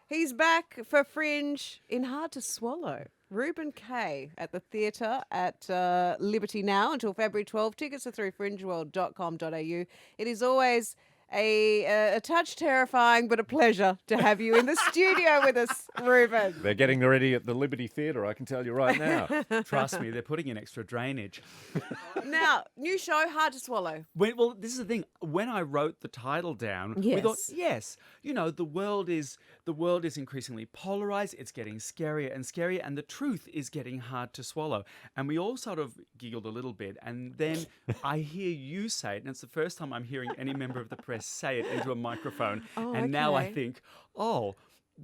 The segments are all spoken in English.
He's back for Fringe in Hard to Swallow. Reuben Kaye at the theatre at Liberty now until February 12. Tickets are through fringeworld.com.au. It is always a touch terrifying, but a pleasure to have you in the studio with us, Reuben. They're getting ready at the Liberty Theatre, I can tell you right now. Trust me, they're putting in extra drainage. Now, new show, Hard to Swallow. Well, this is the thing. When I wrote the title down, we thought, yes, the world is increasingly polarized. It's getting scarier and scarier, and the truth is getting hard to swallow. And we all sort of giggled a little bit, and then I hear you say it, and it's the first time I'm hearing any member of the press say it into a microphone. And now I think,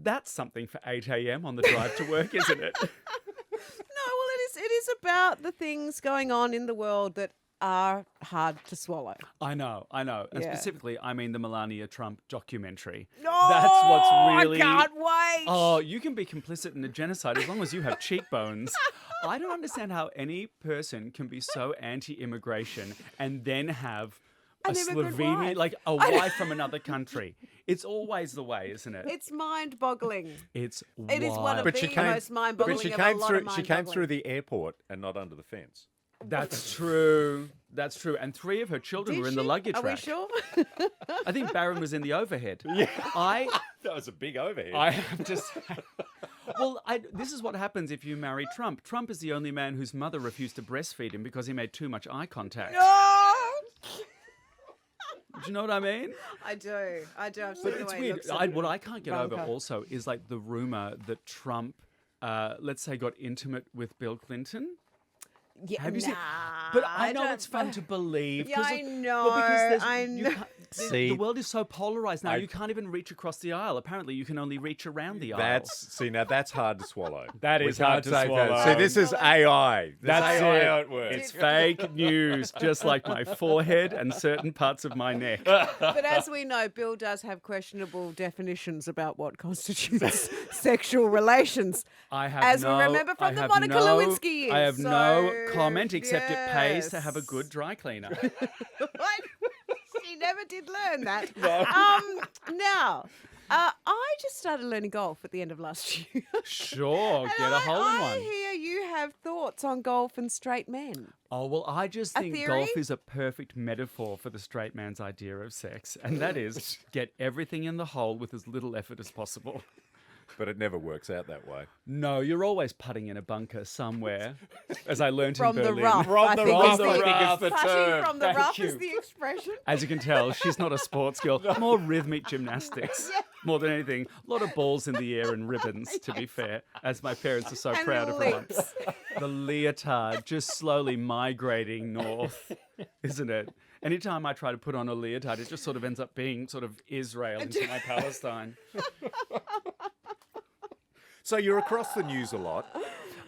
that's something for 8 a.m. on the drive to work, isn't it? No, well, it is about the things going on in the world that are hard to swallow. I know. And specifically, I mean the Melania Trump documentary. No, that's what's really... I can't wait. Oh, you can be complicit in a genocide as long as you have cheekbones. I don't understand how any person can be so anti-immigration and then have a Slovenian, like a wife from another country. It's always the way, isn't it? It's mind-boggling. It's wild. It is one of the most mind-boggling But she of a lot of she came mind-boggling. through the airport and not under the fence. That's true. That's true. And 3 of her children were in the luggage Are rack. we sure? I think Barron was in the overhead. Yeah. That was a big overhead. I have to say. Well, this is what happens if you marry Trump. Trump is the only man whose mother refused to breastfeed him because he made too much eye contact. No! Do you know what I mean? I do. I've But seen the it's way he weird. looks at What I can't get over Ivanka. also is like the rumor that Trump, let's say, got intimate with Bill Clinton. Yeah, Have you seen? nah, But I know don't- it's fun to believe. Yeah, 'cause I of- know, Well, because I you know. can't- See, the world is so polarized now. You can't even reach across the aisle. Apparently, you can only reach around the aisle. Now that's hard to swallow. That We is can't hard to say that. swallow. See, this is AI. That's AI it. how it works. It's fake news, just like my forehead and certain parts of my neck. But as we know, Bill does have questionable definitions about what constitutes sexual relations. I have As no, we remember from I the have Monica no- Lewinsky years. I have no So, comment except it pays to have a yes. good dry cleaner. What? She never did learn that. Now, I just started learning golf at the end of last year. Sure, And get a hole in I one. hear you have thoughts on golf and straight men. Oh, well, I just A think theory? golf is a perfect metaphor for the straight man's idea of sex, and that is get everything in the hole with as little effort as possible. But it never works out that way. No, you're always putting in a bunker somewhere, as I learned From in the Berlin. rough. I think rough, is the the rough. Putting from the Thank rough you. is the expression. As you can tell, she's not a sports girl. More rhythmic gymnastics, more than anything. A lot of balls in the air and ribbons, to be fair, as my parents are so And proud of her. one. lips. The leotard just slowly migrating north, isn't it? Anytime I try to put on a leotard, it just sort of ends up being sort of Israel into my Palestine. So you're across the news a lot.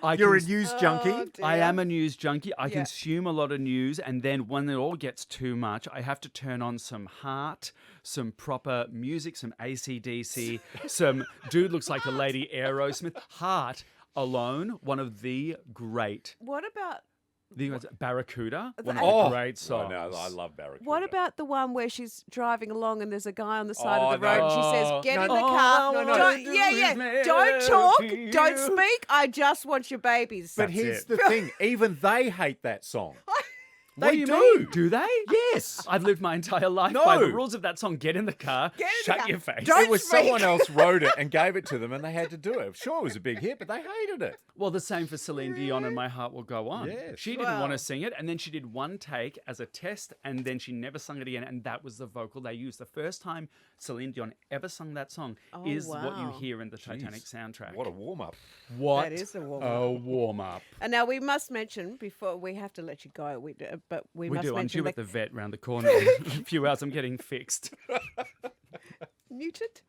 I You're a can- news junkie. dear. I am a news junkie. I Yeah. consume a lot of news, and then when it all gets too much, I have to turn on some Heart, some proper music, some AC/DC, some dude looks like a lady Aerosmith. Heart alone, one of the great. What about Barracuda, one of Oh. the great songs. Oh, no, I love Barracuda. What about the one where she's driving along and there's a guy on the side Oh, of the road and she no. says, "Get in the No, car." no, no, Don't, no, yeah. no, Don't talk. no, Don't no. speak. I just want your babies. But That's here's it. the thing. Even they hate that song. What do They you do. mean? Do they? Yes. I've lived my entire life by the No. rules of that song. Get in the car. Get in the shut car. your face. Don't It was speak. someone else wrote it and gave it to them and they had to do it. Sure, it was a big hit, but they hated it. Well, the same for Celine Dion and My Heart Will Go On. Yes. She didn't Well. want to sing it, and then she did one take as a test, and then she never sung it again, and that was the vocal they used. The first time Celine Dion ever sung that song is what you wow. hear in the Titanic soundtrack. What a warm-up. What That is a warm-up. a warm-up. And now we must mention before we have to let you go. But we We must do. I'm mention due at the vet round the corner in a few hours. I'm getting fixed. Neutered.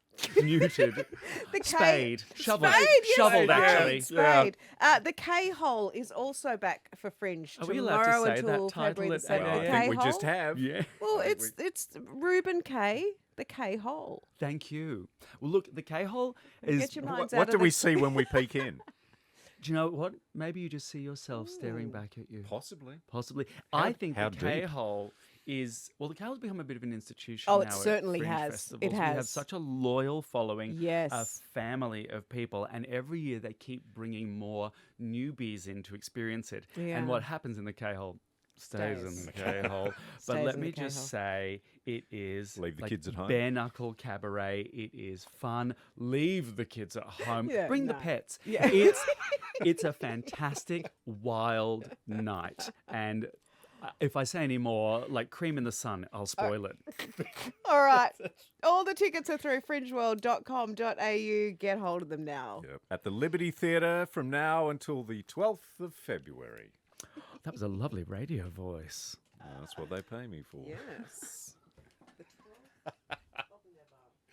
Muted. The Spade. Shoveled. Spade, yes, Shoveled, actually. Spade. The Kaye Hole is also back for Fringe Are we allowed to tomorrow say that until title February the at 7th. Well, AA? I Kaye think we Hole? just have. Yeah. Well, it's Reuben Kaye, the Kaye Hole. Thank you. Well, look, the Kaye Hole is... Get your minds What out do of we the... see when we peek in? Do you know what? Maybe you just see yourself staring back at you. Possibly. Possibly. I think how the Kaye deep? Hole is, well, the Kaye Hole's become a bit of an institution Oh, now it at certainly Fringe has. festivals. It We have has. such a loyal following, a Yes. family of people, and every year they keep bringing more newbies in to experience it. Yeah. And what happens in the Kaye Hole stays in Stays. the Kaye Hole. Stays But let in the me Kaye just Hole. say, it is Leave the like kids at home. bare knuckle cabaret. It is fun. Leave the kids at home. Yeah, Bring the no. pets. Yeah. It's a fantastic, wild night. And if I say any more, like cream in the sun, I'll spoil it. All right. All the tickets are through fringeworld.com.au. Get hold of them now. Yep. At the Liberty Theatre from now until the 12th of February. That was a lovely radio voice. That's what they pay me for. Yes.